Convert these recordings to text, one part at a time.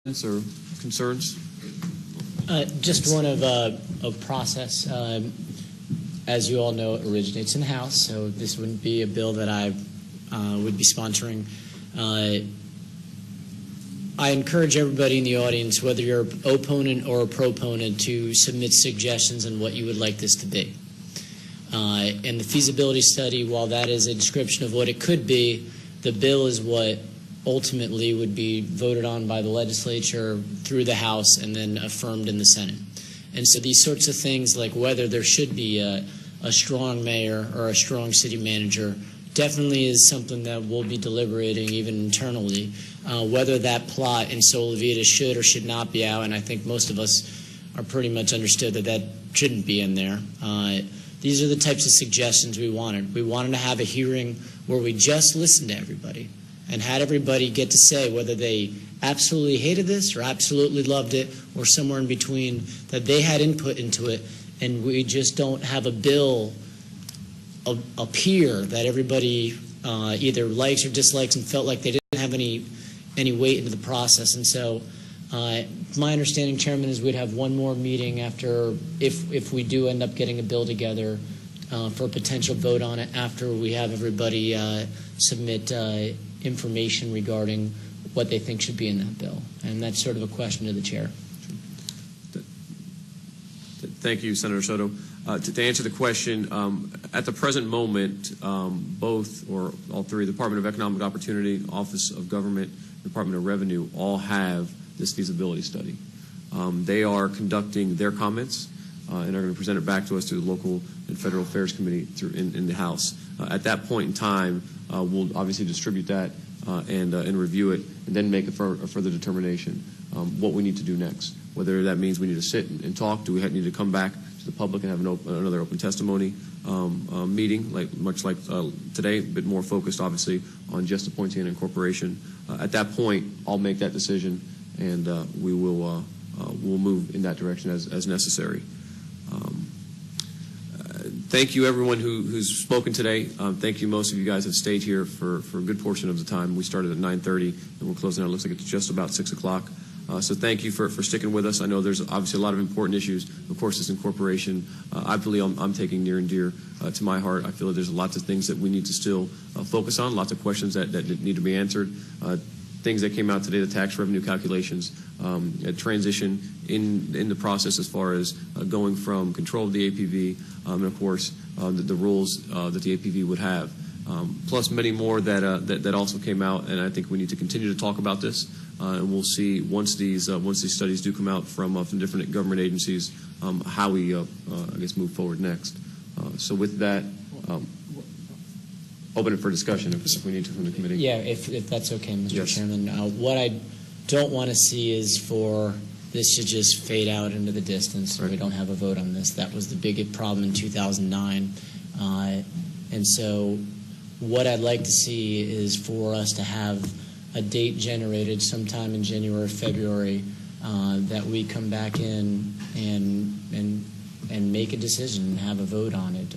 or concerns? Just one of process. As you all know, it originates in the House, so this wouldn't be a bill that I would be sponsoring. I encourage everybody in the audience, whether you're an opponent or a proponent, to submit suggestions on what you would like this to be. And the feasibility study, while that is a description of what it could be, the bill is what ultimately would be voted on by the legislature through the House and then affirmed in the Senate. And so these sorts of things, like whether there should be a strong mayor or a strong city manager, definitely is something that we'll be deliberating even internally. Whether that plot in Sola Vita should or should not be out, and I think most of us are pretty much understood that that shouldn't be in there. These are the types of suggestions we wanted. We wanted to have a hearing where we just listened to everybody and had everybody get to say whether they absolutely hated this or absolutely loved it or somewhere in between, that they had input into it, and we just don't have a bill up here that everybody either likes or dislikes and felt like they didn't have any weight into the process. And so my understanding, Chairman, is we'd have one more meeting after, if we do end up getting a bill together for a potential vote on it, after we have everybody submit information regarding what they think should be in that bill. And that's sort of a question to the chair. Thank you, Senator Soto. To answer the question, at the present moment, both or all three, the Department of Economic Opportunity, Office of Government, Department of Revenue, all have this feasibility study. They are conducting their comments and are going to present it back to us to the Local and Federal Affairs Committee in the House. At that point in time, we'll obviously distribute that and review it, and then make a further determination what we need to do next. Whether that means we need to sit and talk, do we need to come back to the public and have another open testimony meeting, much like today, a bit more focused, obviously, on just the Poinciana Incorporation. At that point, I'll make that decision, and we'll move in that direction as necessary. Thank you, everyone who's spoken today. Thank you. Most of you guys have stayed here for a good portion of the time. We started at 9:30, and we're closing out. It looks like it's just about 6 o'clock. So thank you for sticking with us. I know there's obviously a lot of important issues. Of course, this incorporation, I believe I'm taking near and dear to my heart. I feel that there's lots of things that we need to still focus on, lots of questions that need to be answered. Things that came out today, the tax revenue calculations, a transition in the process as far as going from control of the APV, and of course the rules that the APV would have, plus many more that also came out. And I think we need to continue to talk about this, and we'll see once these studies do come out from different government agencies, how we I guess move forward next. So with that. Open it for discussion if we need to from the committee. Yeah, if that's okay, Mr. Yes. Chairman. What I don't want to see is for this to just fade out into the distance. Right. We don't have a vote on this. That was the biggest problem in 2009. And so what I'd like to see is for us to have a date generated sometime in January or February that we come back in and make a decision and have a vote on it.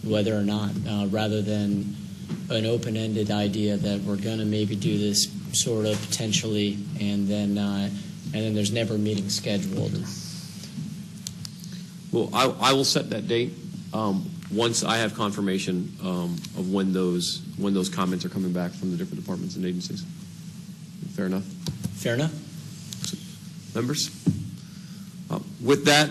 Whether or not, rather than an open-ended idea that we're going to maybe do this sort of potentially, and then there's never a meeting scheduled. Well, I will set that date once I have confirmation of when those comments are coming back from the different departments and agencies. Fair enough? Fair enough. Members? With that,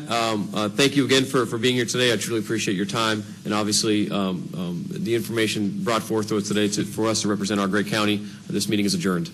thank you again for being here today. I truly appreciate your time, and obviously the information brought forth to us today for us to represent our great county. This meeting is adjourned.